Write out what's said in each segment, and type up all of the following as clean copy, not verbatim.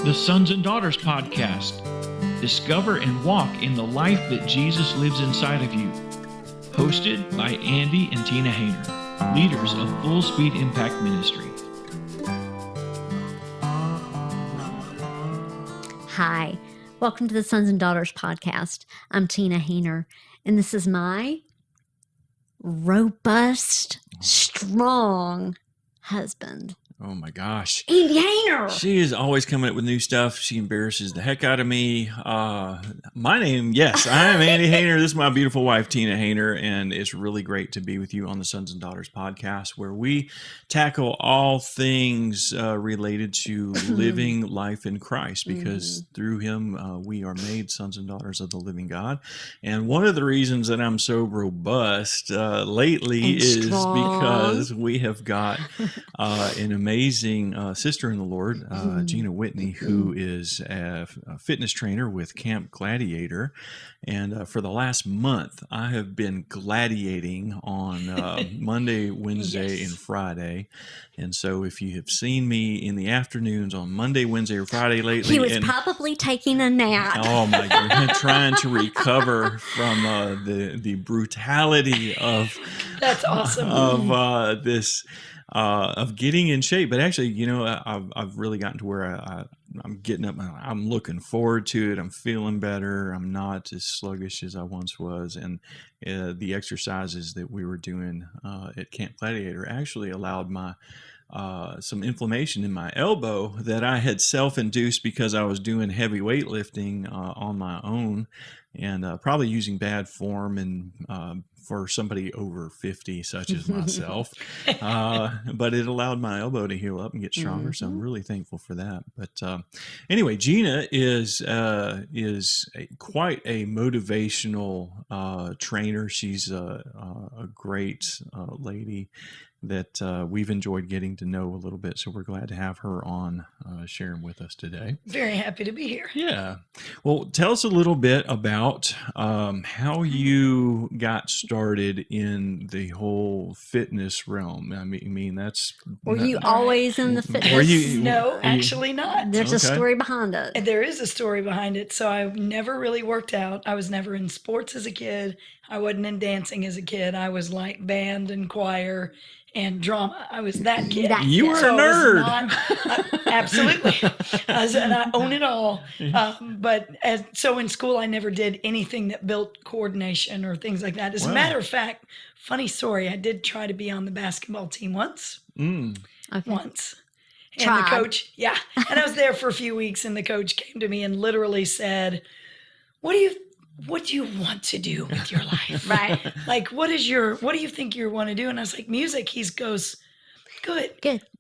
the Sons and Daughters Podcast. Discover and walk in the life that Jesus lives inside of you. Hosted by Andy and Tina Hayner, leaders of Full Speed Impact Ministry. Hi, welcome to the Sons and Daughters Podcast. I'm Tina Hayner, and this is my robust, strong husband. Oh my gosh. Andy Hayner. She is always coming up with new stuff. She embarrasses the heck out of me. My name, yes, I am Andy Hayner. This is my beautiful wife, Tina Hayner, and it's really great to be with you on the Sons and Daughters Podcast, where we tackle all things related to living life in Christ, because through him we are made sons and daughters of the living God. And one of the reasons that I'm so robust lately And is strong. because we have got an amazing sister in the Lord, Gina Whitney, who is a fitness trainer with Camp Gladiator. And for the last month, I have been gladiating on Monday, Wednesday, and Friday. And so if you have seen me in the afternoons on Monday, Wednesday, or Friday lately. He was probably taking a nap. Oh my God, trying to recover from the brutality of That's awesome. of this of getting in shape. But actually, you know, I've really gotten to where I'm getting up. I'm looking forward to it. I'm feeling better. I'm not as sluggish as I once was. And the exercises that we were doing at Camp Gladiator actually allowed my some inflammation in my elbow that I had self-induced because I was doing heavy weightlifting on my own, and probably using bad form, and for somebody over 50, such as myself. But it allowed my elbow to heal up and get stronger. So I'm really thankful for that. But anyway, Gina is quite a motivational trainer. She's a great lady that we've enjoyed getting to know a little bit. So we're glad to have her on sharing with us today. Very happy to be here. Yeah. Well, tell us a little bit about how you got started in the whole fitness realm. I mean that's... Were you always in the fitness? Were you- No, actually not. There's a Okay. story behind it. There is a story behind it. So I never really worked out. I was never in sports as a kid. I wasn't in dancing as a kid. I was like band and choir and drama. I was that kid. You were So a I was nerd. absolutely. And I own it all. So in school, I never did anything that built coordination or things like that. As a Wow. matter of fact, funny story, I did try to be on the basketball team once. Okay. Once. And Tried. the coach, yeah. And I was there for a few weeks, and the coach came to me and literally said, what do you want to do with your life? Right. Like, what do you think you want to do? And I was like, music. He goes, good.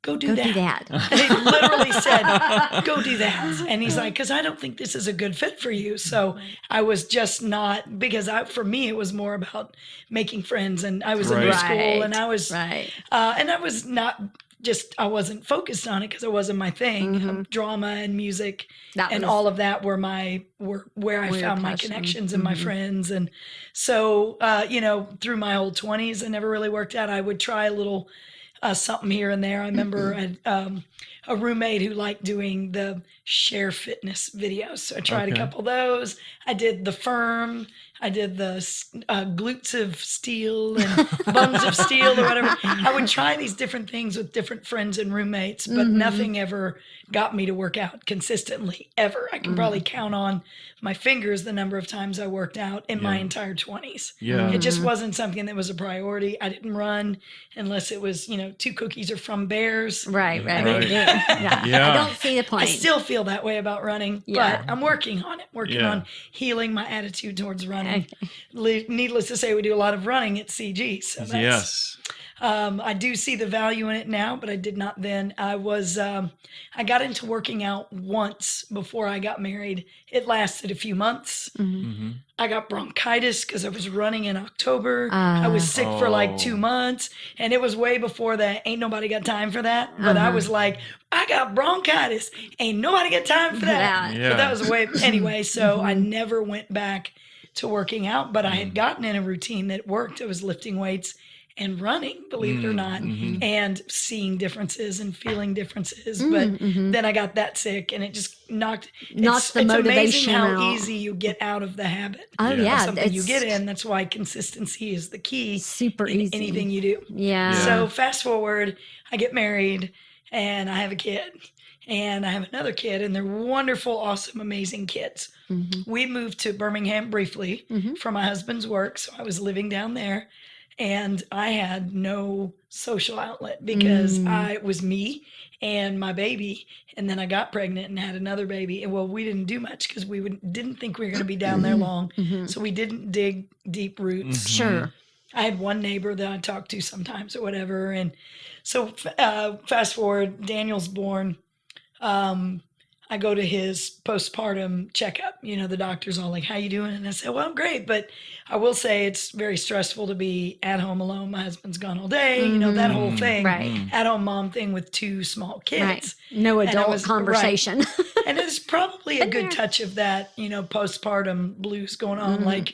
Go do that. And he literally said, go do that. And he's like, because I don't think this is a good fit for you. So I was just not, because for me, it was more about making friends. And I was in new Right. school, and I was, Right. and I was not just, I wasn't focused on it because it wasn't my thing. Drama and music and all of that were where I found my passion. connections and my friends. And so, through my whole 20s, I never really worked out. I would try a little something here and there. I remember I had a roommate who liked doing the share fitness videos. So I tried a couple of those. I did the firm. I did the glutes of steel and buns of steel or whatever. I would try these different things with different friends and roommates, but nothing ever got me to work out consistently, ever. I can probably count on my fingers the number of times I worked out in my entire 20s. Yeah. It just wasn't something that was a priority. I didn't run unless it was, 2 cookies are from Bears. Right. Right. Yeah. Yeah. I don't see the point. I still feel that way about running, Yeah. but I'm working on it, Yeah. on healing my attitude towards running. Okay. Needless to say, we do a lot of running at CG. So that's, Yes. I do see the value in it now, but I did not then. I got into working out once before I got married. It lasted a few months. I got bronchitis because I was running in October. I was sick for like 2 months, and it was way before that. Ain't nobody got time for that. But I was like, I got bronchitis. Ain't nobody got time for that. Yeah. But that was way anyway. So I never went back to working out, but I had gotten in a routine that worked. I was lifting weights and running, believe it or not, and seeing differences and feeling differences. But then I got that sick, and it just knocked the it's amazing motivation how out. easy you get out of the habit Oh Yeah. of yeah, something you it's get in. That's why consistency is the key super in easy. anything you do. Yeah. Yeah. So fast forward, I get married, and I have a kid, and I have another kid, and they're wonderful, awesome, amazing kids. We moved to Birmingham briefly for my husband's work, so I was living down there, and I had no social outlet because I was me and my baby, and then I got pregnant and had another baby. And well, we didn't do much because we didn't think we were going to be down there long, so we didn't dig deep roots. Sure. I had one neighbor that I talked to sometimes or whatever, and so fast forward, Daniel's born. I go to his postpartum checkup. You know, the doctor's all like, "How you doing?" And I said, "Well, I'm great, but I will say it's very stressful to be at home alone. My husband's gone all day. You know, that whole thing, Right. at home mom thing with two small kids." Right. No And I adult was- conversation. Right. And there's probably a good touch of that, you know, postpartum blues going on. Like,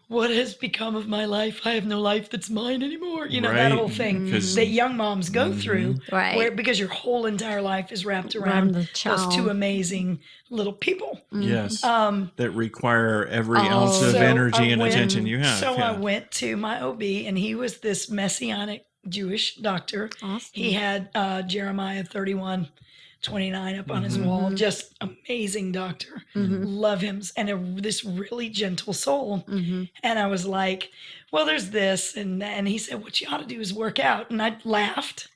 what has become of my life? I have no life that's mine anymore. You know, that Right. whole thing 'Cause- that young moms go through, Right. where because your whole entire life is wrapped Around around the those child. two amazing little people. Yes. That require every ounce of So energy I and went- attention you have. So yeah. I went to my OB, and he was this messianic Jewish doctor. Awesome. He had Jeremiah 31:29 up on his wall. Just amazing doctor. Love him. And this really gentle soul. And I was like, well, there's this. And he said, what you ought to do is work out. And I laughed.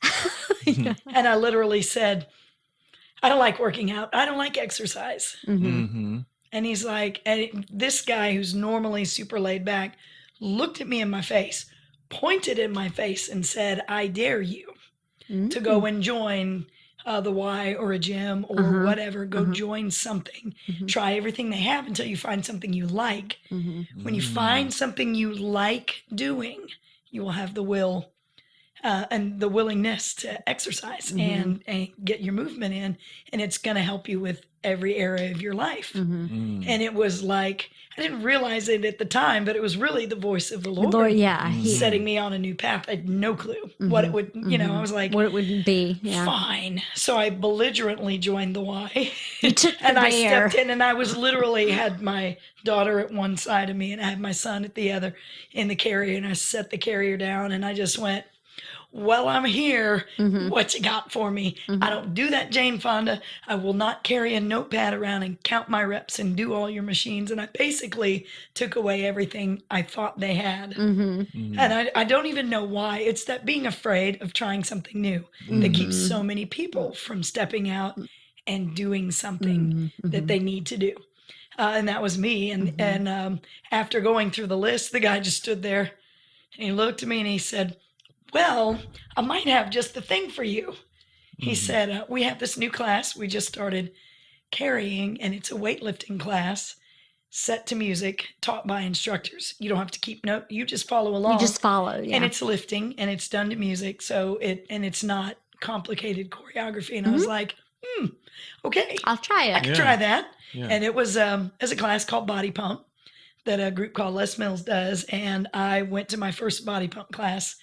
And I literally said, I don't like working out. I don't like exercise. And he's like, this guy who's normally super laid back looked at me in my face, pointed in my face, and said, I dare you to go and join the Y or a gym or whatever. Go join something. Try everything they have until you find something you like. When you find something you like doing, you will have the will and the willingness to exercise and get your movement in, and it's going to help you with every area of your life. And it was like, I didn't realize it at the time, but it was really the voice of the Lord, Lord, yeah. setting me on a new path. I had no clue what it would, you know, I was like, What it would be. Yeah. fine. So I belligerently joined the Y. You took the And I dare. stepped in, and I was literally had my daughter at one side of me, and I had my son at the other in the carrier, and I set the carrier down, and I just went, well, I'm here. What you got for me? I don't do that, Jane Fonda. I will not carry a notepad around and count my reps and do all your machines. And I basically took away everything I thought they had. And I don't even know why. It's that being afraid of trying something new that keeps so many people from stepping out and doing something that they need to do. And that was me. And after going through the list, the guy just stood there, and he looked at me and he said, well, I might have just the thing for you. He said, we have this new class we just started carrying, and it's a weightlifting class set to music taught by instructors. You don't have to keep note. You just follow along. You just follow. Yeah. And it's lifting, and it's done to music. So it's not complicated choreography. And I was like, okay, I'll try I it. can try that. Yeah. And it was as a class called Body Pump that a group called Les Mills does. And I went to my first Body Pump class.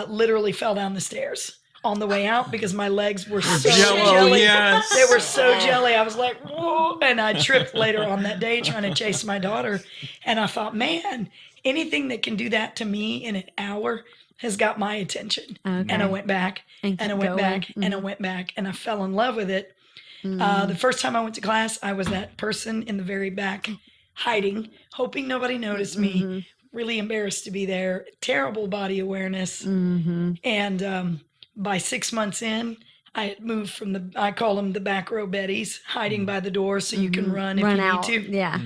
Literally fell down the stairs on the way out because my legs were so jelly. Yes. They were so jelly. I was like, whoa. And I tripped later on that day trying to chase my daughter. And I thought, man, anything that can do that to me in an hour has got my attention. Okay. And I went back And and I keep went going. back and I went back and I fell in love with it. The first time I went to class, I was that person in the very back hiding, hoping nobody noticed me. Really embarrassed to be there. Terrible body awareness. And by 6 months in, I had moved from I call them the back row Betties, hiding by the door so you can run if you out. need to, Yeah.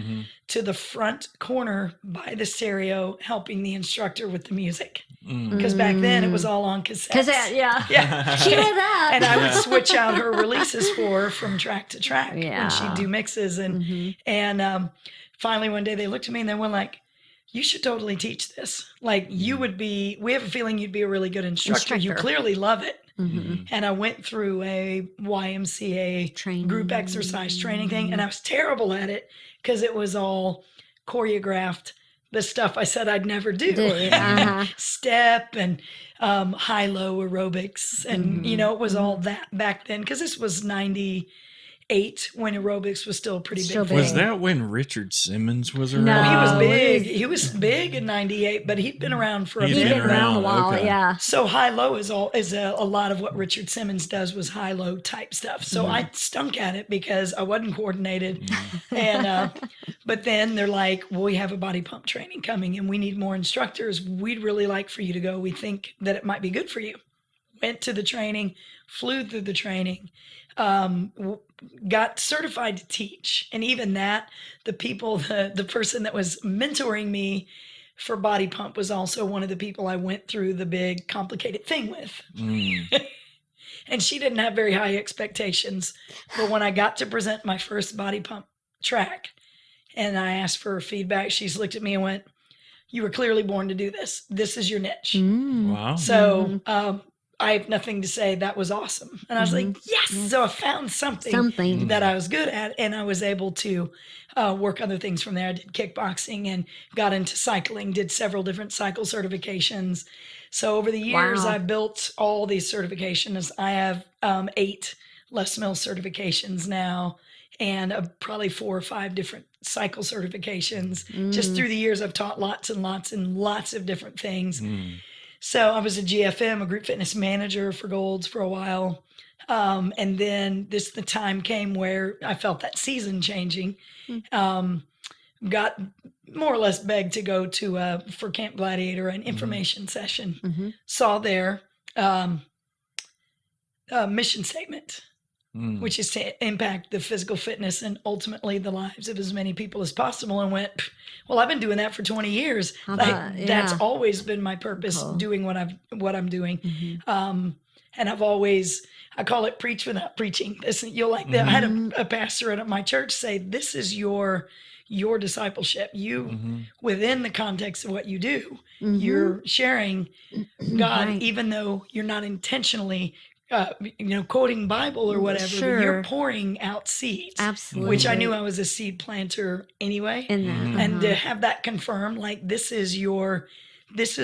to the front corner by the stereo, helping the instructor with the music. Because back then it was all on cassettes. Because yeah. Yeah. She did that. And I would switch out her releases for her from track to track Yeah. when she'd do mixes. And finally one day they looked at me and they went like, you should totally teach this. Like we have a feeling you'd be a really good instructor. You clearly love it. And I went through a YMCA Training. group exercise training thing, and I was terrible at it because it was all choreographed the stuff I said I'd never do. Uh-huh. Step and high-low aerobics. And, it was all that back then, because this was 98 when aerobics was still a pretty Still big big. thing. Was that when Richard Simmons was around? No. He was Oh, big. he's- He was big in 98, but he'd been around for a He's He's bit. been around a while, okay. yeah. So high-low is a lot of what Richard Simmons does was high-low type stuff. So I stunk at it because I wasn't coordinated. And but then they're like, well, we have a body pump training coming and we need more instructors. We'd really like for you to go. We think that it might be good for you. Went to the training, flew through the training, got certified to teach. And even that, the person that was mentoring me for body pump was also one of the people I went through the big complicated thing with. And she didn't have very high expectations. But when I got to present my first body pump track and I asked for feedback, she's looked at me and went, "You were clearly born to do this. This is your niche." Wow. So I have nothing to say. That was awesome. And I was like, yes. So I found something that I was good at, and I was able to work other things from there. I did kickboxing and got into cycling, did several different cycle certifications. So over the years, Wow. I built all these certifications. I have 8 Les Mills certifications now, and probably 4 or 5 different cycle certifications. Just through the years, I've taught lots and lots and lots of different things. So I was a GFM, a group fitness manager for Golds for a while. And then the time came where I felt that season changing. Got more or less begged to go to for Camp Gladiator, an information session. Saw their mission statement, which is to impact the physical fitness and ultimately the lives of as many people as possible, and went, well, I've been doing that for 20 years. That's always been my purpose, doing what I'm doing. And I've always, I call it preach without preaching. You'll like that. I had a pastor at my church say, this is your discipleship. You, within the context of what you do, you're sharing God, even though you're not intentionally quoting Bible or whatever, but you're pouring out seeds. Absolutely. Which I knew I was a seed planter anyway. And to have that confirmed, like, this is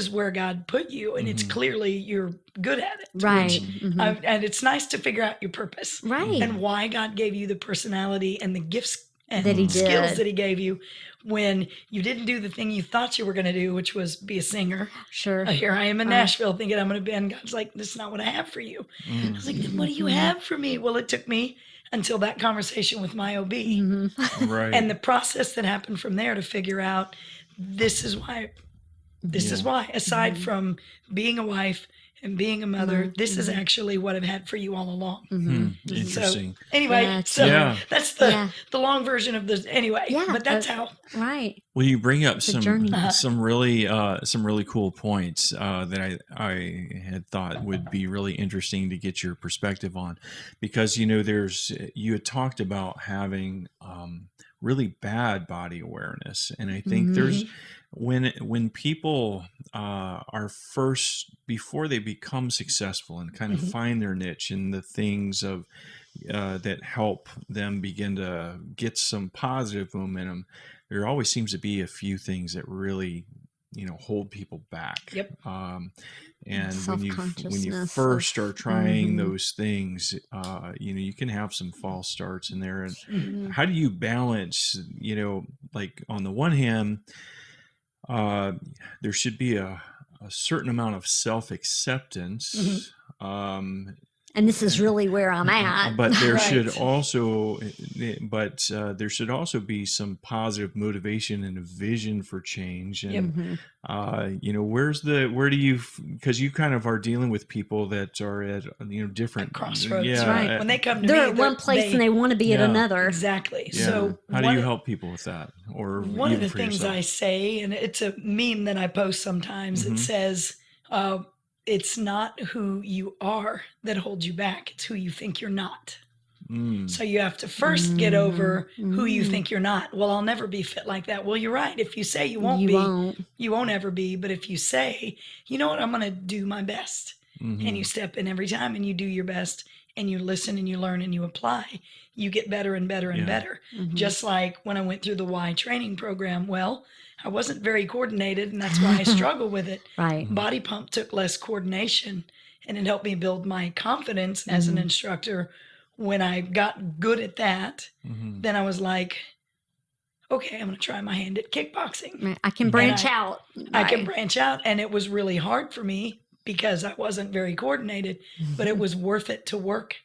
where God put you, and it's clearly you're good at it. Right. And it's nice to figure out your purpose. Right. And why God gave you the personality and the gifts and That he skills did. that he gave you when you didn't do the thing you thought you were going to do, which was be a singer. Sure. Here I am in Nashville thinking I'm going to be, and God's like, this is not what I have for you. I was like, then what do you have for me? Well, it took me until that conversation with my OB. Right. And the process that happened from there to figure out this is why, aside from being a wife and being a mother, this is actually what I've had for you all along. Interesting. So, anyway, Yeah, that's the long version of the, anyway, but that's how. Right. Well, you bring up a journey. some really cool points that I had thought would be really interesting to get your perspective on, because you had talked about having really bad body awareness, and I think there's when people are first, before they become successful and kind of find their niche and the things of that help them begin to get some positive momentum, there always seems to be a few things that really hold people back. Yep. And when you first are trying those things, you can have some false starts in there. And how do you balance, like, on the one hand, there should be a certain amount of self-acceptance, And this is really where I'm at. but there Right. should also be some positive motivation and a vision for change. And where do you, because you kind of are dealing with people that are at different Crossroads, yeah, Right. When they come to They're me, at one place and they want to be at another. Exactly. yeah. So How do you help people with that? Or one of even the for things yourself? I say, and it's a meme that I post sometimes, it says, it's not who you are that holds you back. It's who you think you're not. So you have to first get over who you think you're not. Well, I'll never be fit like that. Well, you're right. If you say you won't you won't ever be. But if you say, you know what, I'm going to do my best. And you step in every time and you do your best and you listen and you learn and you apply, you get better and better and Yeah. better. Mhm. Just like when I went through the Y training program, well, I wasn't very coordinated, and that's why I struggle with it. Right. Body pump took less coordination, and it helped me build my confidence as an instructor. When I got good at that, Mhm. then I was like, okay, I'm going to try my hand at kickboxing. Right. I can branch I- out. I can Right. branch out, and it was really hard for me because I wasn't very coordinated, but it was worth it to work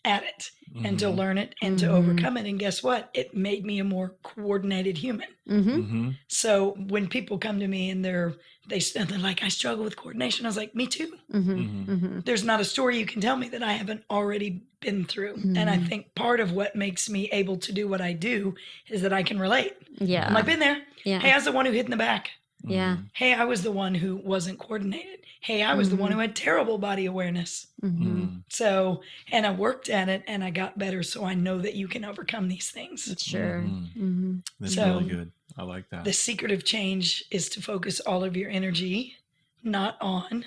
at it and to Mhm. learn it and to Mhm. overcome it. And guess what? It made me a more coordinated human. Mm-hmm. Mhm. So when people come to me and they're like, I struggle with coordination, I was like, me too. Mm-hmm. Mhm. Mm-hmm. There's not a story you can tell me that I haven't already been through. And I think part of what makes me able to do what I do is that I can relate. Yeah. I'm like, been there. Yeah. Hey, I was the one who hit in the back. Yeah. Hey, I was the one who wasn't coordinated. Hey, I was the one who had terrible body awareness. Mm-hmm. Mhm. So, and I worked at it and I got better. So I know that you can overcome these things. Sure. Mhm. Mm-hmm. That's So- really good. I like that. The secret of change is to focus all of your energy not on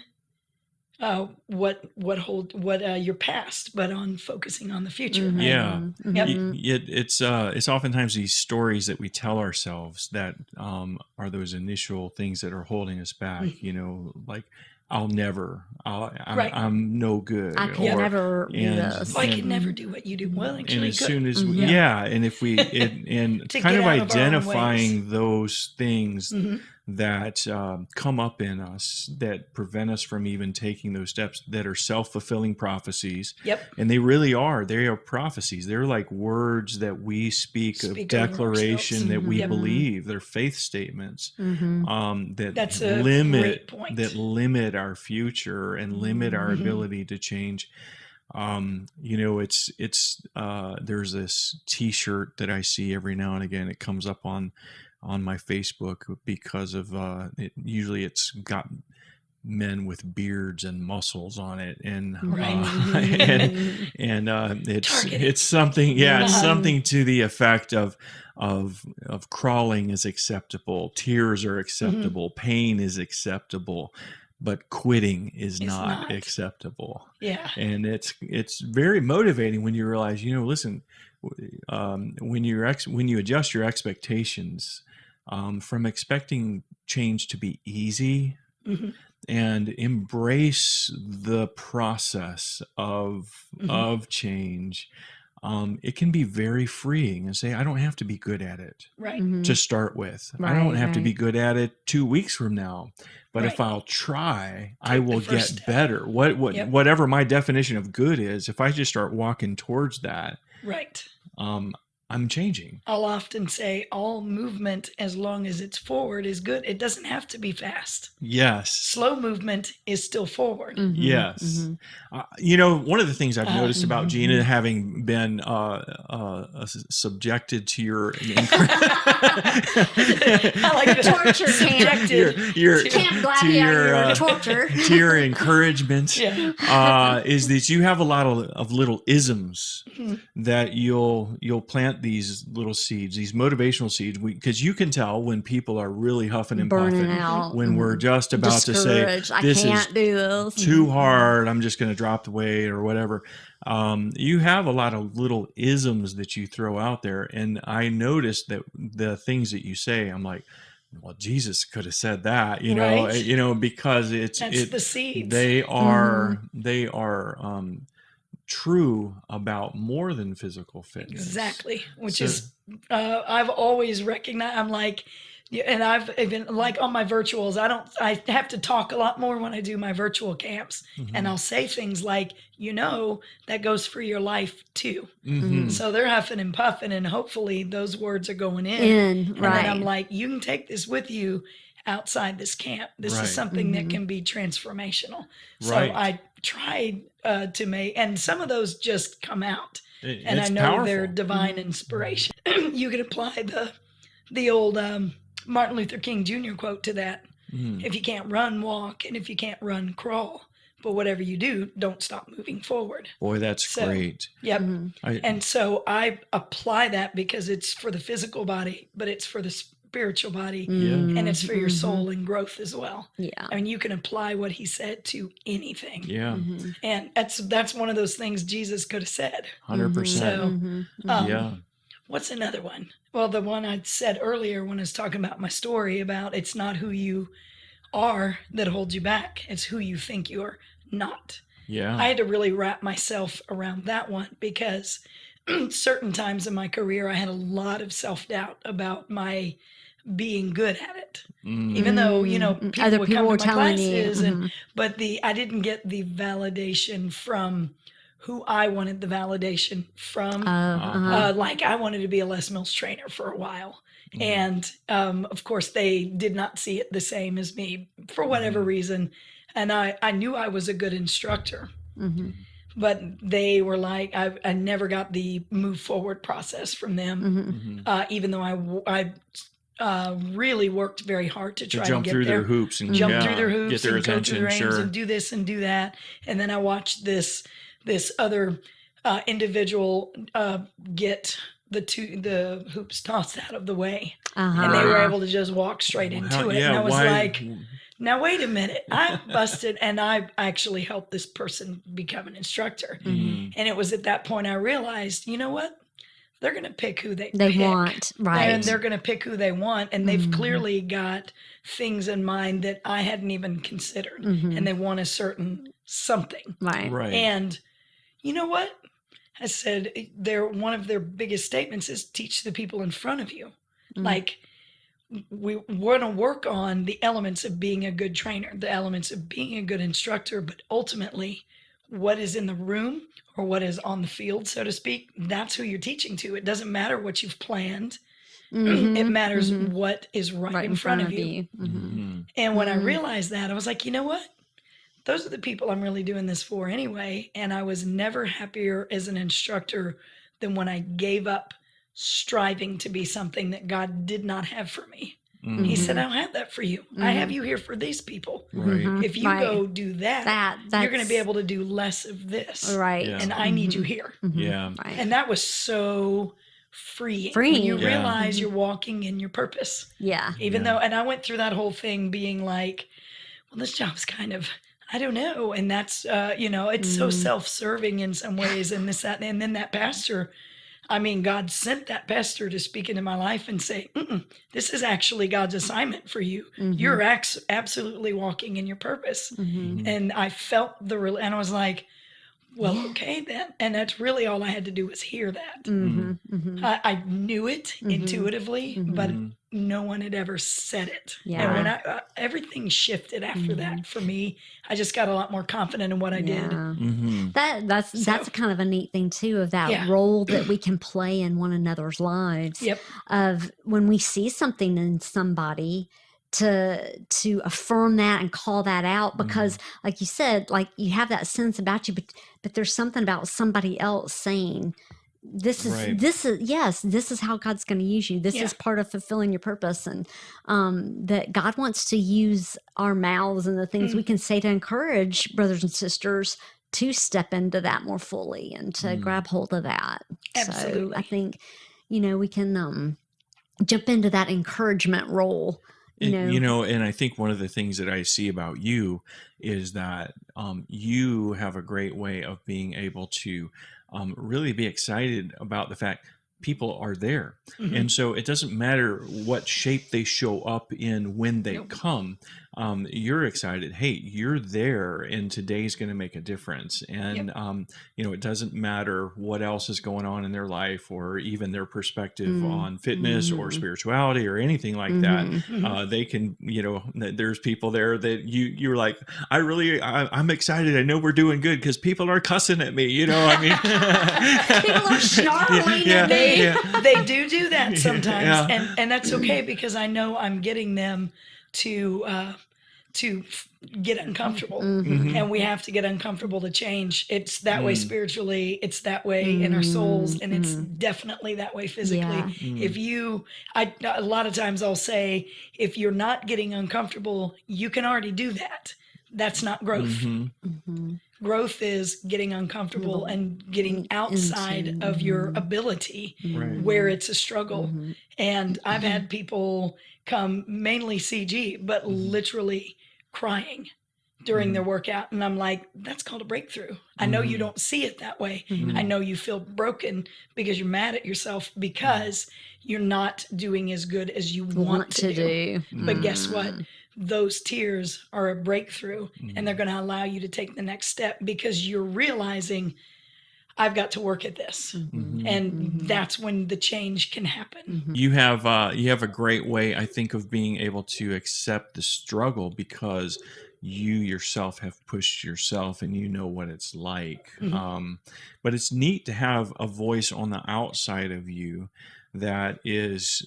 your past, but on focusing on the future. Mhm. Yeah. Mhm. Yep. It's oftentimes these stories that we tell ourselves that are those initial things that are holding us back. You know, like I'm Right. I'm no good. I could or- never do and- this. Well, I and- could never do what you do. Well, and actually, as good. soon as we, Mhm. and if we and To kind get of out of our own identifying those things Mhm. that come up in us that prevent us from even taking those steps, that are self-fulfilling prophecies. Yep. And they really are. They are prophecies. They're like words that we speak of Speak over declaration ourselves. that we Mhm. believe. They're faith statements Mm-hmm. that That's a limit great point. that limit our future and limit our Mhm. ability to change. You know, it's there's this T-shirt that I see every now and again. It comes up on my Facebook because of usually it's got men with beards and muscles on it, and Right. and Targeted. it's something, yeah, it's Uh-huh. something to the effect of crawling is acceptable, tears are acceptable, pain is acceptable, but quitting is not not. acceptable. Yeah. And it's very motivating when you realize, you know, listen, when you adjust your expectations from expecting change to be easy Mhm. and embrace the process of change, it can be very freeing, and say, I don't have to be good at it Right. Mm-hmm. to start with. I don't Right, have to be right. good at it 2 weeks from now. But if Right. I'll try, I Take the will first get step. better. Yep. Whatever my definition of good is, if I just start walking towards that, Right. I'm changing. I'll often say all movement, as long as it's forward, is good. It doesn't have to be fast. Yes. Slow movement is still forward. Mhm. Yes. Mhm. You know, one of the things I've noticed about Mhm. Gina, having been subjected to your I like the Torture camp. subjected. your Camp Gladiator torture. to your encouragement, Yeah. is that you have a lot of little isms Mhm. that you'll plant these little seeds, these motivational seeds, because you can tell when people are really huffing and Burning puffing, out. when we're just about to say, Discouraged. I this is can't do this. too hard, I'm just going to drop the weight or whatever. You have a lot of little isms that you throw out there, and I noticed that the things that you say, I'm like, well, Jesus could have said that, Right. because That's the seeds. they are true about more than physical fitness. Exactly. Which So- is, I've always recognized, I'm like, and I've even like on my virtuals, I have to talk a lot more when I do my virtual camps. Mhm. And I'll say things like, that goes for your life too. Mhm. So they're huffing and puffing, and hopefully those words are going in. And Right. then I'm like, you can take this with you outside this camp. This Right. is something that Mhm. can be transformational. So Right. I tried to make, and some of those just come out. And It's I know powerful. they're divine inspiration. You could apply the old Martin Luther King Jr. quote to that. Mhm. If you can't run, walk, and if you can't run, crawl. But whatever you do, don't stop moving forward. Boy, that's So- great. Yep. Mhm. I- And so I apply that because it's for the physical body, but it's for the spiritual body, Yeah. and it's for your soul and growth as well. Yeah. I mean, you can apply what he said to anything. Yeah. And that's one of those things Jesus could have said. 100%. So, Yeah. what's another one? Well, the one I said earlier when I was talking about my story about it's not who you are that holds you back, it's who you think you're not. Yeah. I had to really wrap myself around that one because certain times in my career, I had a lot of self-doubt about my being good at it. Even though, people Other would people come were to my telling you, classes, but I didn't get the validation from who I wanted the validation from. Like I wanted to be a Les Mills trainer for a while. And of course, they did not see it the same as me for whatever reason. And I knew I was a good instructor. But they were like, I never got the move forward process from them, even though I really worked very hard to try to jump get through there. their hoops and Jump through their hoops get their and go through attention. their aims Sure. and do this and do that. And then I watched this other individual get the hoops tossed out of the way, and they were able to just walk straight into it. Yeah, And I was why- like, now wait a minute, I busted, and I actually helped this person become an instructor. And it was at that point I realized, you know what? They're going to pick who they pick. want, right? And they're going to pick who they want, and they've clearly got things in mind that I hadn't even considered, and they want a certain something. Right. And you know what? I said one of their biggest statements is teach the people in front of you. Like, we want to work on the elements of being a good trainer, the elements of being a good instructor, but ultimately what is in the room or what is on the field, so to speak, that's who you're teaching to. It doesn't matter what you've planned. It matters what is right in front of you. And when I realized that, I was like, you know what? Those are the people I'm really doing this for anyway. And I was never happier as an instructor than when I gave up striving to be something that God did not have for me. He said, I don't have that for you. I have you here for these people. Right. If you go do that, you're going to be able to do less of this. Right. Yeah. And I need you here. Yeah. Right. And that was so freeing. When you Yeah. realize you're walking in your purpose. Yeah. Even though, and I went through that whole thing being like, well, this job's kind of, I don't know. And that's, it's so self-serving in some ways, and this, that, and then that pastor, I mean, God sent that pastor to speak into my life and say, this is actually God's assignment for you. You're absolutely walking in your purpose. And I felt and I was like, well, okay then. And that's really all I had to do was hear that. I knew it intuitively, but no one had ever said it. Yeah. And when everything shifted after that for me, I just got a lot more confident in what I did. That's kind of a neat thing too, of that role that we can play in one another's lives. Yep. Of when we see something in somebody, to affirm that and call that out, because like you said, like you have that sense about you, but there's something about somebody else saying, this is how God's going to use you. This is part of fulfilling your purpose. And that God wants to use our mouths and the things we can say to encourage brothers and sisters to step into that more fully and to grab hold of that. Absolutely. So I think, we can jump into that encouragement role. And I think one of the things that I see about you is that you have a great way of being able to really be excited about the fact people are there. And so it doesn't matter what shape they show up in when they come. You're excited. Hey, you're there, and today's going to make a difference. And, it doesn't matter what else is going on in their life or even their perspective on fitness or spirituality or anything like that. They can, there's people there that you're like, I'm excited. I know we're doing good because people are cussing at me, People are snarling at me. They do that sometimes, and that's okay because I know I'm getting them to get uncomfortable, and we have to get uncomfortable to change. It's that way spiritually, it's that way in our souls, and it's definitely that way physically. A lot of times I'll say, if you're not getting uncomfortable, you can already do that. That's not growth. Growth is getting uncomfortable and getting outside of your ability Right. where it's a struggle. And I've had people come, mainly CG, but literally crying during their workout. And I'm like, that's called a breakthrough. I know you don't see it that way. I know you feel broken because you're mad at yourself because you're not doing as good as you want to do. But guess what? Those tears are a breakthrough, and they're going to allow you to take the next step because you're realizing I've got to work at this. And that's when the change can happen. You have a great way, I think, of being able to accept the struggle because you yourself have pushed yourself and you know what it's like. But it's neat to have a voice on the outside of you that is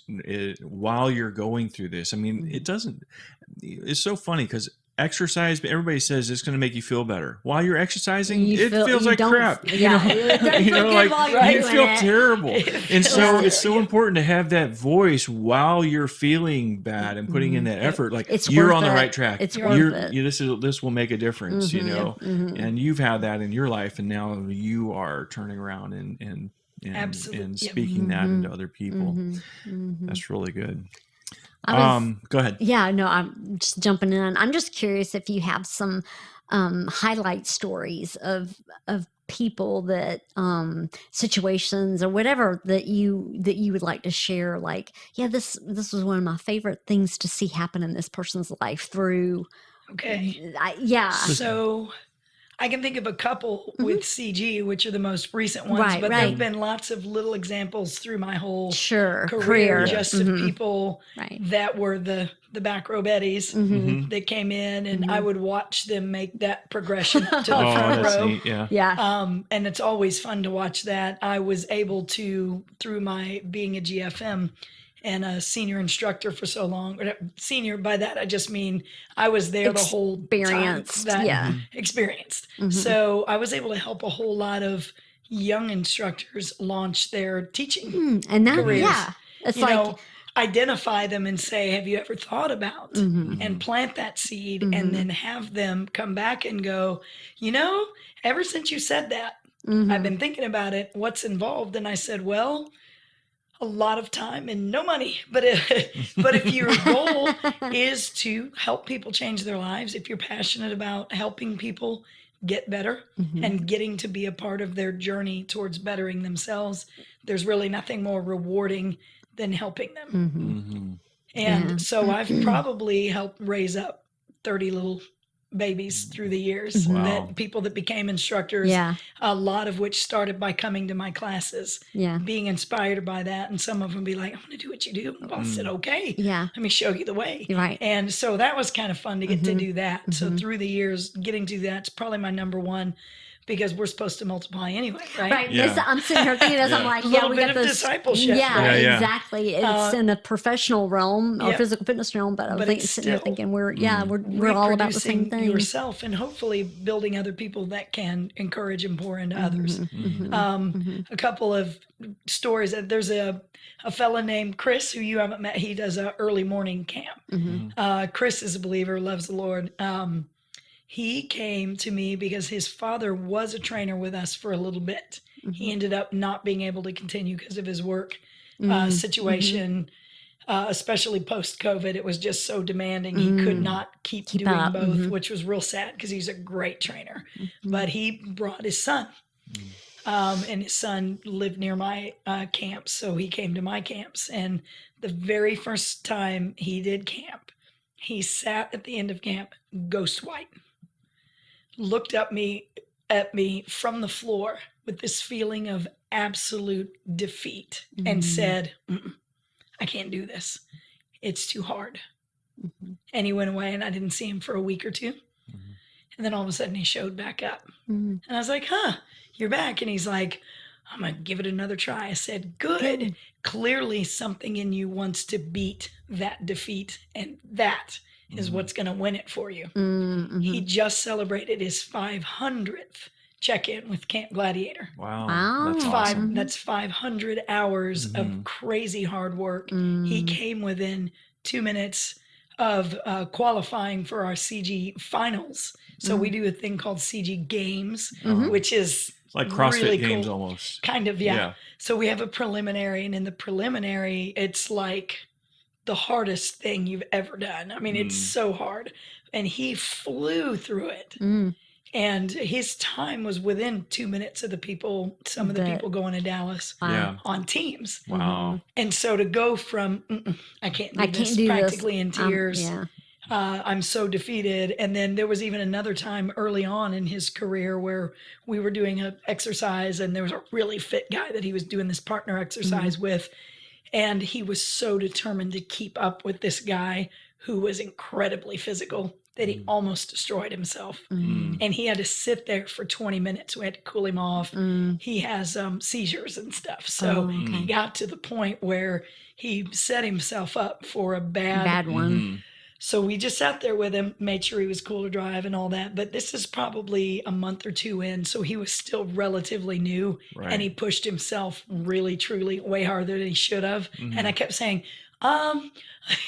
while you're going through this. I mean, it's so funny because exercise, everybody says it's going to make you feel better. While you're exercising, it feels like crap. Yeah, it doesn't feel good while you're you doing feel it. terrible. And so it's so important to have that voice while you're feeling bad and putting in that effort. Like It's you're worth on the it. right track. It's worth it. This will make a difference, you know. And you've had that in your life, and now you are turning around and Absolutely. and Yep. speaking that into other people. That's really good. Go ahead. Yeah, no, I'm just jumping in. I'm just curious if you have some highlight stories of people that situations or whatever that you would like to share. Like, yeah, this was one of my favorite things to see happen in this person's life through. Okay. Yeah. So I can think of a couple with CG, which are the most recent ones, Right, but there have right. been lots of little examples through my whole Sure. career just of people Right. that were the back row Betties that came in, and I would watch them make that progression up to the front that's row. neat. Yeah. Yeah. And it's always fun to watch that. I was able to, through my being a GFM and a senior instructor for so long, or senior, by that I just mean I was there the whole time Experienced, that yeah. experienced. So I was able to help a whole lot of young instructors launch their teaching And that, careers. yeah, it's You like, know, identify them and say, have you ever thought about, and plant that seed, and then have them come back and go, you know, ever since you said that, I've been thinking about it. What's involved? And I said, well, a lot of time and no money. But if your goal is to help people change their lives, if you're passionate about helping people get better and getting to be a part of their journey towards bettering themselves, there's really nothing more rewarding than helping them. And so I've probably helped raise up 30 little babies through the years, that people that became instructors, Yeah. a lot of which started by coming to my classes, Yeah. being inspired by that. And some of them be like, I'm going to do what you do. And I said, okay, Yeah. let me show you the way. Right. And so that was kind of fun to get to do that. So through the years, getting to that's probably my number one, because we're supposed to multiply anyway, right? Right. Yeah. I'm sitting here thinking as I'm like, Little we bit got of this discipleship, Yeah, right? Yeah. exactly. It's in a professional realm or Yep. physical fitness realm, but I'm But thinking, it's sitting here still thinking we're all about the same reproducing thing. yourself and hopefully building other people that can encourage and pour into others. A couple of stories. There's a fella named Chris who you haven't met. He does a early morning camp. Chris is a believer, loves the Lord. He came to me because his father was a trainer with us for a little bit. He ended up not being able to continue because of his work situation. Especially post-COVID, it was just so demanding. He could not keep doing up. both, which was real sad because he's a great trainer. But he brought his son, and his son lived near my camps, so he came to my camps. And the very first time he did camp, he sat at the end of camp, ghost white, looked at me from the floor with this feeling of absolute defeat, and said, I can't do this. It's too hard. And he went away, and I didn't see him for a week or two. And then all of a sudden he showed back up. And I was like, you're back. And he's like, I'm going to give it another try. I said, good. Clearly something in you wants to beat that defeat, and that is what's going to win it for you. He just celebrated his 500th check-in with Camp Gladiator. Wow. That's awesome. That's 500 hours of crazy hard work. He came within 2 minutes of qualifying for our CG finals. So we do a thing called CG Games, which is It's like CrossFit really games cool. almost. Kind of, yeah. Yeah. So we have a preliminary, and in the preliminary, it's like the hardest thing you've ever done. I mean, it's so hard. And he flew through it. And his time was within 2 minutes of the people, some of the people going to Dallas Yeah. on teams. Wow. And so to go from, I can't do I this, can't do practically this. in tears. Yeah. I'm so defeated. And then there was even another time early on in his career where we were doing an exercise, and there was a really fit guy that he was doing this partner exercise with. And he was so determined to keep up with this guy who was incredibly physical that he almost destroyed himself. And he had to sit there for 20 minutes. We had to cool him off. He has seizures and stuff. So he got to the point where he set himself up for a bad one. So we just sat there with him, made sure he was cool to drive and all that. But this is probably a month or two in, so he was still relatively new. Right. And he pushed himself really, truly way harder than he should have. And I kept saying,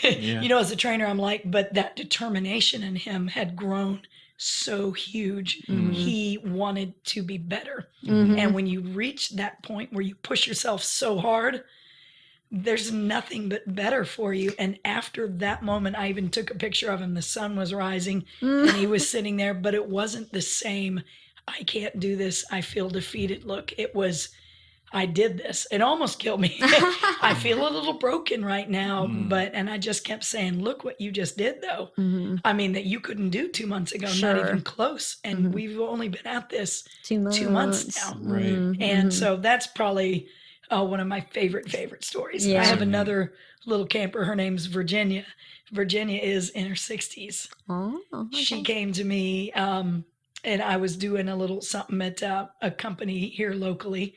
you know, as a trainer, I'm like, but that determination in him had grown so huge. He wanted to be better. And when you reach that point where you push yourself so hard, there's nothing but better for you. And after that moment, I even took a picture of him. The sun was rising and he was sitting there, but it wasn't the same, I can't do this, I feel defeated look. It was, I did this. It almost killed me. I feel a little broken right now, and I just kept saying, look what you just did though. I mean, that you couldn't do 2 months ago, not even close. And we've only been at this 2 months now. Right. And so that's probably one of my favorite stories. Yeah. I have another little camper. Her name's Virginia. Virginia is in her 60s. Oh, okay. She came to me, and I was doing a little something at a company here locally,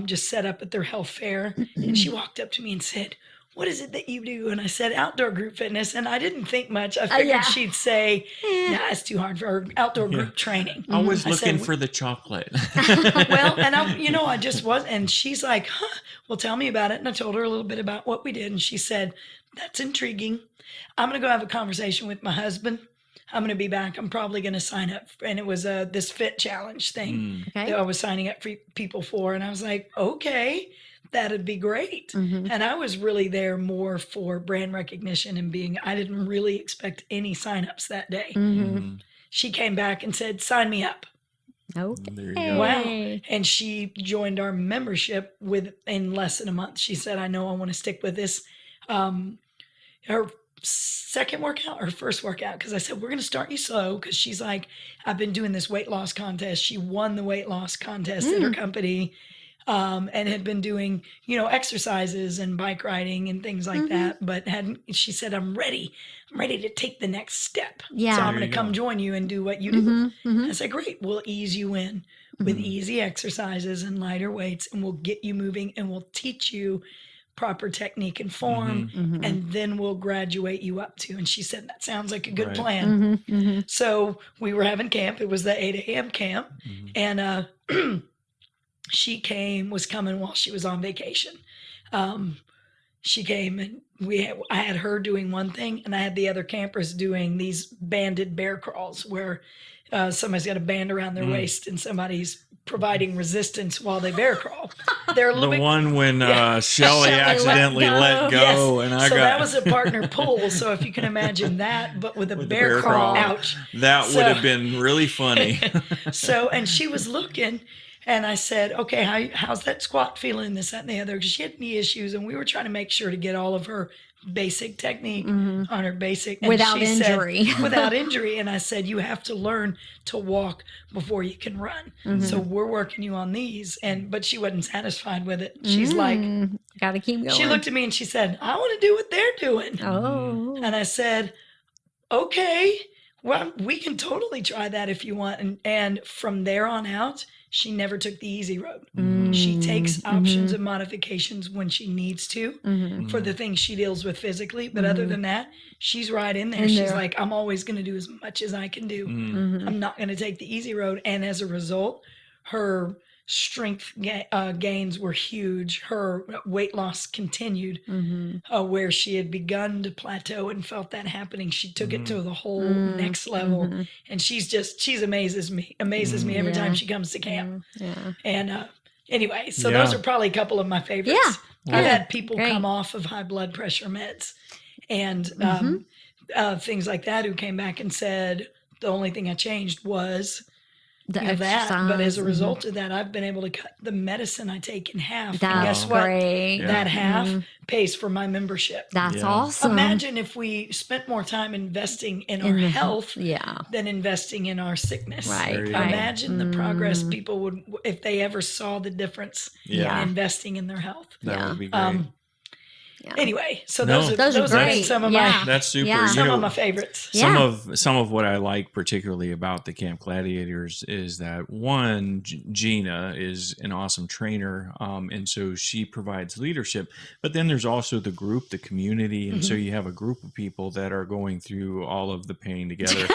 just set up at their health fair. And she walked up to me and said, what is it that you do? And I said, outdoor group fitness. And I didn't think much. I figured she'd say, nah, it's too hard for her, outdoor group training. I was looking for the chocolate. Well, and I just was. And she's like, well, tell me about it. And I told her a little bit about what we did. And she said, that's intriguing. I'm going to go have a conversation with my husband. I'm going to be back. I'm probably going to sign up. And it was this fit challenge thing that I was signing up for people for. And I was like, okay, that'd be great. And I was really there more for brand recognition and I didn't really expect any signups that day. She came back and said, sign me up. Okay. There you go. Wow. And she joined our membership in less than a month. She said, I know I want to stick with this. Her second workout or first workout, because I said, we're going to start you slow, because she's like, I've been doing this weight loss contest. She won the weight loss contest at her company, and had been doing, exercises and bike riding and things like that, but she said, I'm ready to take the next step. Yeah. So I'm There going you to come go. join you and do what you do. I said, great, we'll ease you in with easy exercises and lighter weights, and we'll get you moving, and we'll teach you proper technique and form, and then we'll graduate you up to. And she said, that sounds like a good Right. plan. So we were having camp. It was the 8 a.m. camp. And she was coming while she was on vacation. She came, and I had her doing one thing, and I had the other campers doing these banded bear crawls where somebody's got a band around their waist and somebody's providing resistance while they bear crawl. They're a little The bit. one when Shelley accidentally let go, Yes. and I so got that was a partner pull. So if you can imagine that, but with a with the bear crawl, ouch. That So- would have been really funny. So, and she was looking, and I said, okay, how's that squat feeling, this, that, and the other? Because she had knee issues, and we were trying to make sure to get all of her basic technique on her basic. And Without she said, injury. without injury. And I said, you have to learn to walk before you can run. So we're working you on these. But she wasn't satisfied with it. She's like, got to keep going. she looked at me and she said, I want to do what they're doing. Oh. And I said, okay, well, we can totally try that if you want. And from there on out, she never took the easy road. She takes options and modifications when she needs to for the things she deals with physically. But other than that, she's right in there. She's like, I'm always going to do as much as I can do. I'm not going to take the easy road. And as a result, her strength gains were huge. Her weight loss continued, Mm-hmm. where she had begun to plateau and felt that happening. She took it to the whole Mm, next level, mm-hmm. and she's amazes me every time Yeah. she comes to camp. Yeah. And anyway, so Yeah. those are probably a couple of my favorites. Yeah, I've good, had people great. come off of high blood pressure meds and things like that who came back and said the only thing I changed was The that. exercise. But as a result of that, I've been able to cut the medicine I take in half. And That's guess what? great. That half Mhm. pays for my membership. That's Yeah. awesome. Imagine if we spent more time investing in our In the health Yeah. than investing in our sickness. Right. There you Right. go. Imagine the progress people would, if they ever saw the difference Yeah. in investing in their health. That Yeah. would be great. Yeah. Anyway, so No. those are are great. some of Yeah. my That's super. Yeah. You some know, of my favorites. Yeah. some of what I like particularly about the Camp Gladiators is that one, Gina is an awesome trainer, and so she provides leadership. But then there's also the group, the community, and so you have a group of people that are going through all of the pain together.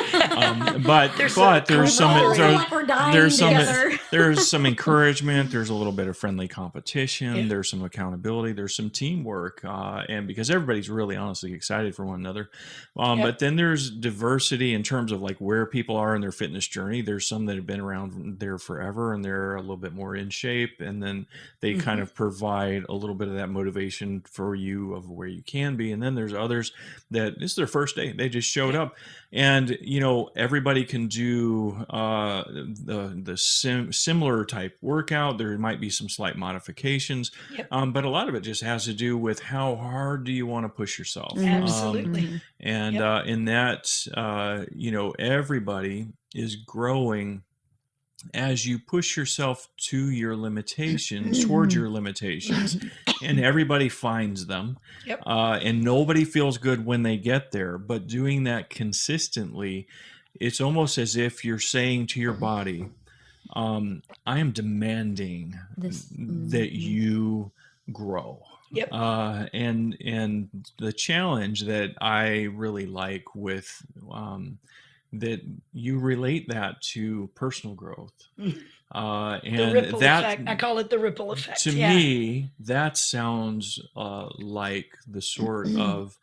But There's there's some camaraderie. Feel like we're dying there's some together. there's some encouragement. There's a little bit of friendly competition. Yeah. There's some accountability. There's some teamwork, and because everybody's really honestly excited for one another. But then there's diversity in terms of like where people are in their fitness journey. There's some that have been around there forever and they're a little bit more in shape, and then they kind of provide a little bit of that motivation for you of where you can be. And then there's others that this is their first day. They just showed up, and everybody can do the similar type workout. There might be some slight modifications, but a lot of it just has to do with how hard do you want to push yourself. Absolutely. And in that, everybody is growing as you push yourself to your limitations, towards your limitations, and everybody finds them. And nobody feels good when they get there. But doing that consistently, it's almost as if you're saying to your body, I am demanding that you grow. And the challenge that I really like with that you relate that to personal growth. And the ripple that effect. I call it the ripple effect. To me, that sounds like the sort of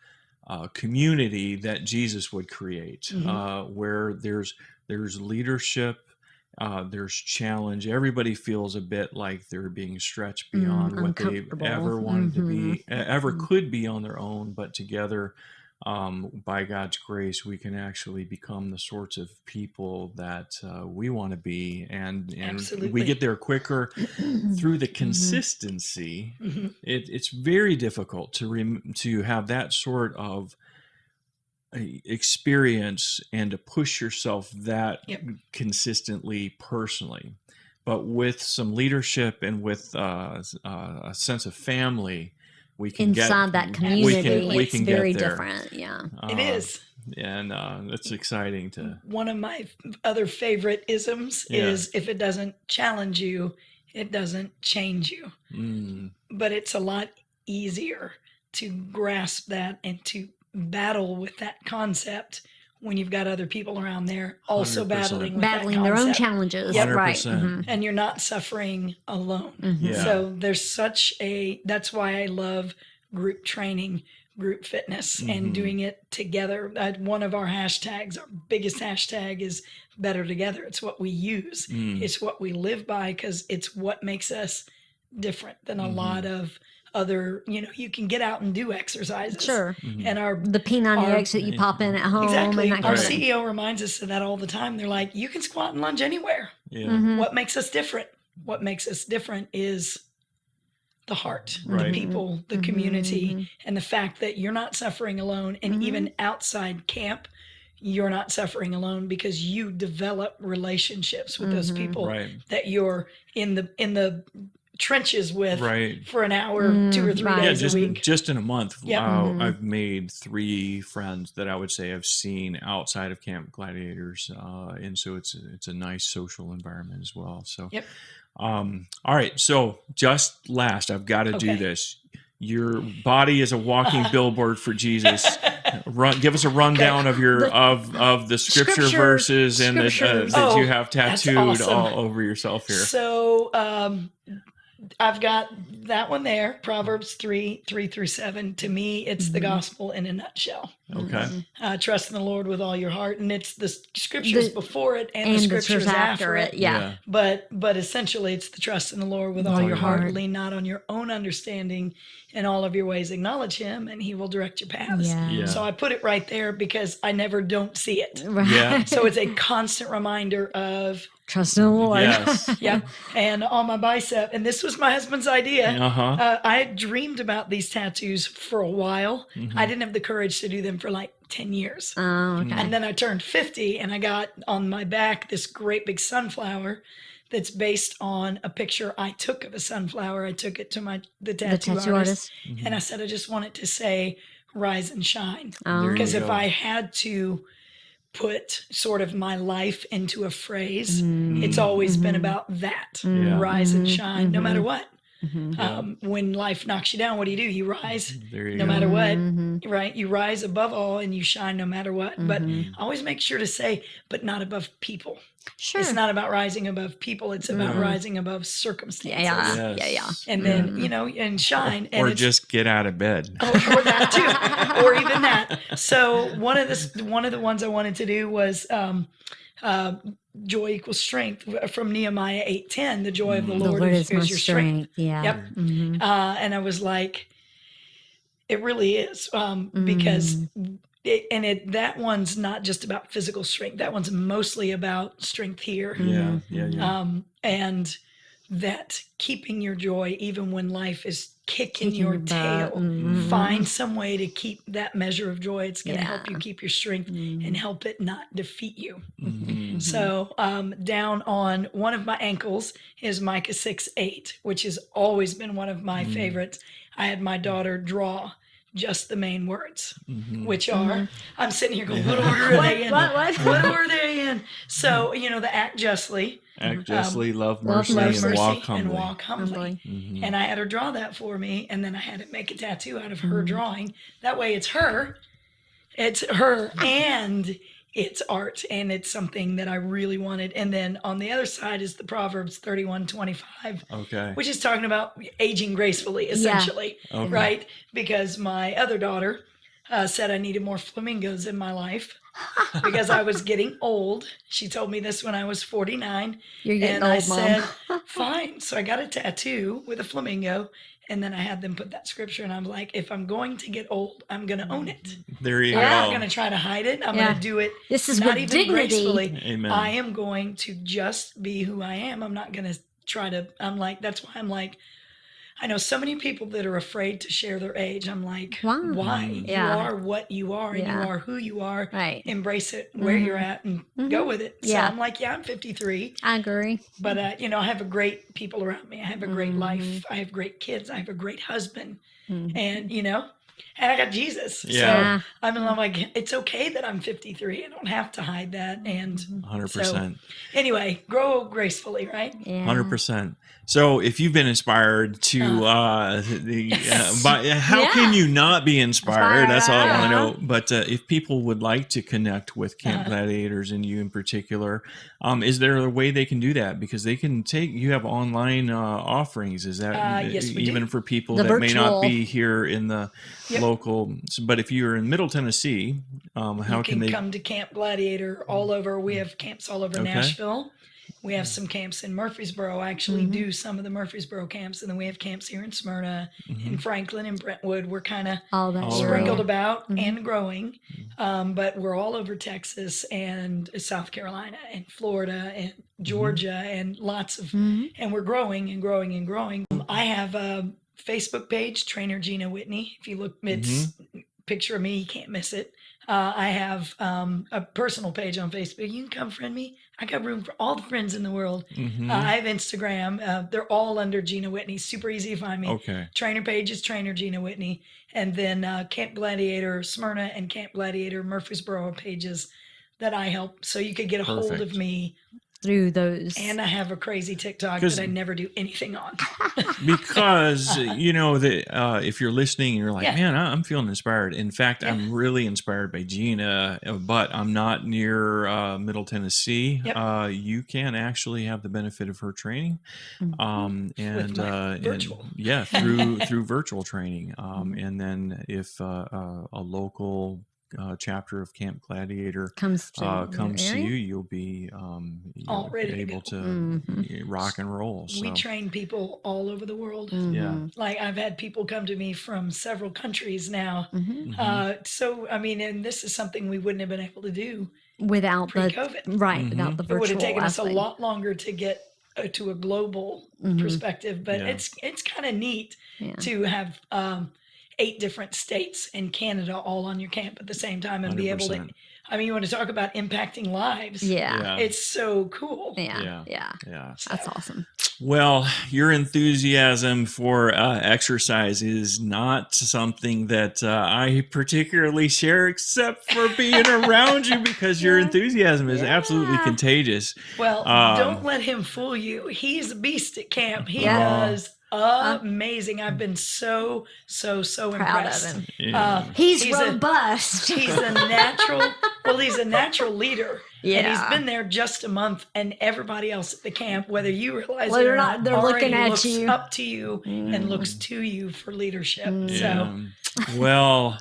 community that Jesus would create, where there's leadership. There's challenge. Everybody feels a bit like they're being stretched beyond what they ever wanted to be, ever could be on their own. But together, by God's grace, we can actually become the sorts of people that we want to be, and we get there quicker through the consistency. It's very difficult to have that sort of experience and to push yourself that consistently personally, but with some leadership and with a sense of family, we can inside that community. We can it's very get there. different. Yeah, it is. And it's exciting to. One of my other favorite isms is if it doesn't challenge you, it doesn't change you. But it's a lot easier to grasp that and to battle with that concept when you've got other people around there also 100%. battling with battling their own challenges. Yep. Right. 100%. and you're not suffering alone. Yeah. So there's that's why I love group training, group fitness, and doing it together. One of our hashtags, our biggest hashtag, is better together. It's what we use. It's what we live by, because it's what makes us different than a lot of other, you can get out and do exercises. Sure. And The P90X that you pop in at home. Exactly. And that Our kind of thing. CEO reminds us of that all the time. They're like, you can squat and lunge anywhere. Yeah. What makes us different? What makes us different is the heart, Right. the people, the community, and the fact that you're not suffering alone. And even outside camp, you're not suffering alone, because you develop relationships with those people that you're in the trenches with for an hour, 2 or 3 days a week. Just in a month, I've made 3 friends that I would say I've seen outside of Camp Gladiators, and so it's a nice social environment as well. So, all right. So just last, I've got to do this. Your body is a walking billboard for Jesus. Give us a rundown of your of the scripture verses and scriptures. that you Oh, have that's tattooed awesome. all over yourself here. So I've got that one there, Proverbs 3:3-7. To me, it's the gospel in a nutshell. Okay. Trust in the Lord with all your heart, and it's the scriptures before it and the the scriptures after it. Yeah. But essentially, it's the trust in the Lord with all your heart. Lean not on your own understanding. In all of your ways, acknowledge Him, and He will direct your paths. Yeah. So I put it right there because I never don't see it. Right. Yeah. So it's a constant reminder of Trust in the Lord. Yes. Yep. And on my bicep, and this was my husband's idea. I had dreamed about these tattoos for a while. I didn't have the courage to do them for like 10 years. Oh, okay. And then I turned 50 and I got on my back this great big sunflower that's based on a picture I took of a sunflower. I took it to the tattoo artist. And I said, I just want it to say, rise and shine. Because if I had to put sort of my life into a phrase, it's always been about that. Rise and shine, no matter what. When life knocks you down, what do? You rise no matter what, right? You rise above all and you shine no matter what. But always make sure to say, but not above people. Sure. It's not about rising above people. It's about rising above circumstances. Yeah. And then, and shine. Or just get out of bed. Or that too. Or even that. So one of the ones I wanted to do was joy equals strength from Nehemiah 8:10. The joy of the Lord is your strength. Yeah. Yep. And I was like, it really is, because that one's not just about physical strength. That one's mostly about strength here. Yeah. And that keeping your joy even when life is kicking your tail. Find some way to keep that measure of joy. It's going to help you keep your strength and help it not defeat you. So down on one of my ankles is Micah 6:8, which has always been one of my favorites. I had my daughter draw just the main words, which are, I'm sitting here going, what order are they in? What order are they in? So, the act justly. Act justly, love mercy, and and walk humbly. And I had her draw that for me, and then I had to make a tattoo out of her drawing. That way it's her and it's art, and it's something that I really wanted. And then on the other side is the Proverbs 31:25, which is talking about aging gracefully, essentially, right? Because my other daughter said I needed more flamingos in my life because I was getting old. She told me this when I was 49. You're getting old, I Mom. said, fine. So I got a tattoo with a flamingo, and then I had them put that scripture, and I'm like, if I'm going to get old, I'm going to own it. There you go. I'm not going to try to hide it. I'm going to do it. This is not with even dignity. gracefully. Amen. I am going to just be who I am. I'm not going to try to, that's why I'm like, I know so many people that are afraid to share their age. I'm like, why? You are what you are, and you are who you are. Right. Embrace it where you're at and go with it. So I'm like, I'm 53. I agree. But, I have a great people around me. I have a great life. I have great kids. I have a great husband. And, and I got Jesus. Yeah. So I'm like, it's okay that I'm 53. I don't have to hide that. And 100%. So, anyway, grow gracefully, right? Yeah. 100%. So if you've been inspired to how can you not be inspired? That's all I want to know. But if people would like to connect with Camp Gladiators and you in particular, is there a way they can do that? Because they can you have online offerings. Is that yes, we even do. for people The that may not virtual. be here in the local? But if you're in Middle Tennessee, how can they come to Camp Gladiator all over? We have camps all over Nashville. We have some camps in Murfreesboro. I actually do some of the Murfreesboro camps, and then we have camps here in Smyrna, in Franklin, and Brentwood. We're kind of sprinkled about and growing, but we're all over Texas and South Carolina and Florida and Georgia and lots of, and we're growing and growing and growing. I have a Facebook page, Trainer Gina Whitney. If you look, it's picture of me, you can't miss it. I have a personal page on Facebook. You can come friend me. I got room for all the friends in the world. I have Instagram. They're all under Gina Whitney. Super easy to find me. Okay. Trainer page is Trainer Gina Whitney. And then Camp Gladiator Smyrna and Camp Gladiator Murfreesboro pages that I help. So you could get a hold of me through those. And I have a crazy TikTok 'Cause- that I never do anything on. Because that if you're listening and you're like, Yeah. man, I'm feeling inspired. In fact, Yeah. I'm really inspired by Gina, but I'm not near Middle Tennessee. Yep. You can actually have the benefit of her training, and my virtual. through virtual training. And then if a local chapter of Camp Gladiator comes to you, you'll be All ready to able go. to rock and roll. We So train people all over the world. yeah. Like I've had people come to me from several countries now. Mhm. So, I mean, and this is something we wouldn't have been able to do without the pre-COVID. without the It virtual. would have taken us a aspect. lot longer to get to a global perspective, but Yeah. it's kind of neat Yeah. to have 8 different states and Canada all on your camp at the same time and be able to. 100%. I mean, you want to talk about impacting lives? Yeah. It's so cool. Yeah. So, That's awesome. Well, your enthusiasm for exercise is not something that I particularly share, except for being around you, because your enthusiasm is absolutely Yeah. contagious. Well, don't let him fool you. He's a beast at camp. He Yeah. does amazing. I've been so Proud impressed. of him. Yeah. He's He's a- robust. He's a natural. Well, he's a natural leader. And he's Yeah. been there just a month, and everybody else at the camp, whether you realize Whether it or or not not, they're already looking at looks you. up to you and looks to you for leadership. So. Well,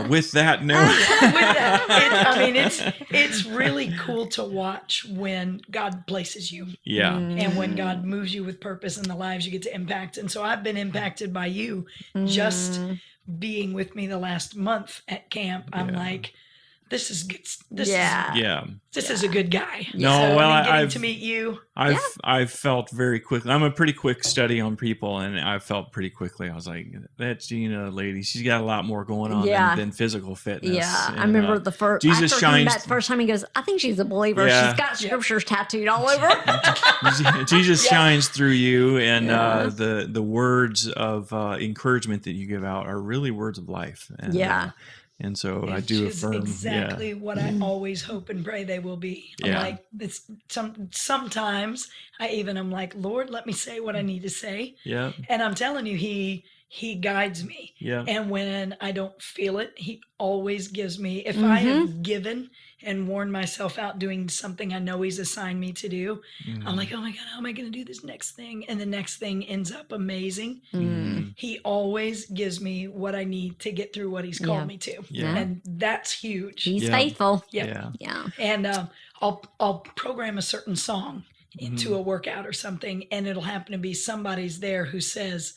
with that note, With that, it's really cool to watch when God places you yeah, and when God moves you with purpose in the lives you get to impact. And so I've been impacted by you just being with me the last month at camp. I'm like, this is good. This is a good guy. No, so, well, getting I've- to meet you. I've felt very quickly. I'm a pretty quick study on people, and I felt pretty quickly. I was like, "That's Gina, lady. She's got a lot more going on than physical fitness." Yeah, And, I remember the first. Jesus after coming shines. back the first time, he goes, "I think she's a believer. Yeah. She's got scriptures tattooed all over." Jesus shines through you, and the words of encouragement that you give out are really words of life. And, and so I do Which is affirm exactly what I always hope and pray they will be. I'm like, it's sometimes I'm like, Lord, let me say what I need to say. Yeah. And I'm telling you, he guides me. Yeah. And when I don't feel it, he always gives me, if I have given and worn myself out doing something I know he's assigned me to do, I'm like, oh my God, how am I going to do this next thing? And the next thing ends up amazing. He always gives me what I need to get through what he's called me to. Yeah. And that's huge. He's faithful. Yep. Yeah. And I'll program a certain song into a workout or something, and it'll happen to be somebody's there who says,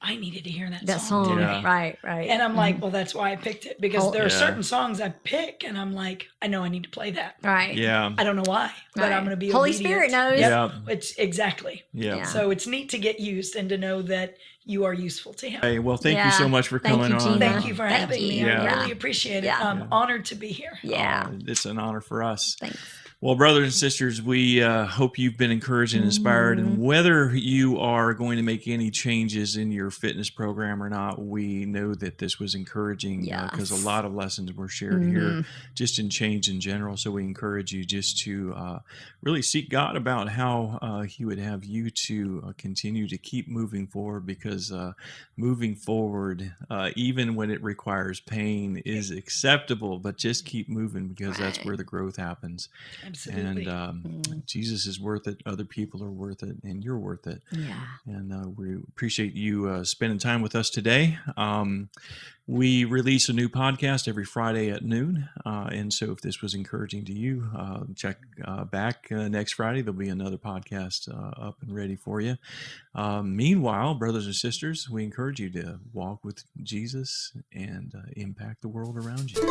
I needed to hear that song today. Right. And I'm like, well, that's why I picked it, because there are certain songs I pick, and I'm like, I know I need to play that. Right. Yeah. I don't know why, but I'm going to be Holy obedient. Spirit knows. Yep. Yeah. It's exactly. Yeah. So it's neat to get used and to know that you are useful to him. Hey, well, thank you so much for Thank coming you, on. Gina. Thank you for Thank having me. you. I really appreciate it. Yeah. I'm honored to be here. Yeah. It's an honor for us. Thanks. Well, brothers and sisters, we hope you've been encouraged and inspired. And whether you are going to make any changes in your fitness program or not, we know that this was encouraging because a lot of lessons were shared here just in change in general. So we encourage you just to really seek God about how he would have you to continue to keep moving forward, because moving forward, even when it requires pain, is acceptable, but just keep moving, because that's where the growth happens. Absolutely. And Jesus is worth it. Other people are worth it, and you're worth it. Yeah. And we appreciate you spending time with us today. We release a new podcast every Friday at noon. And so if this was encouraging to you, check back next Friday. There'll be another podcast up and ready for you. Meanwhile, brothers and sisters, we encourage you to walk with Jesus and impact the world around you.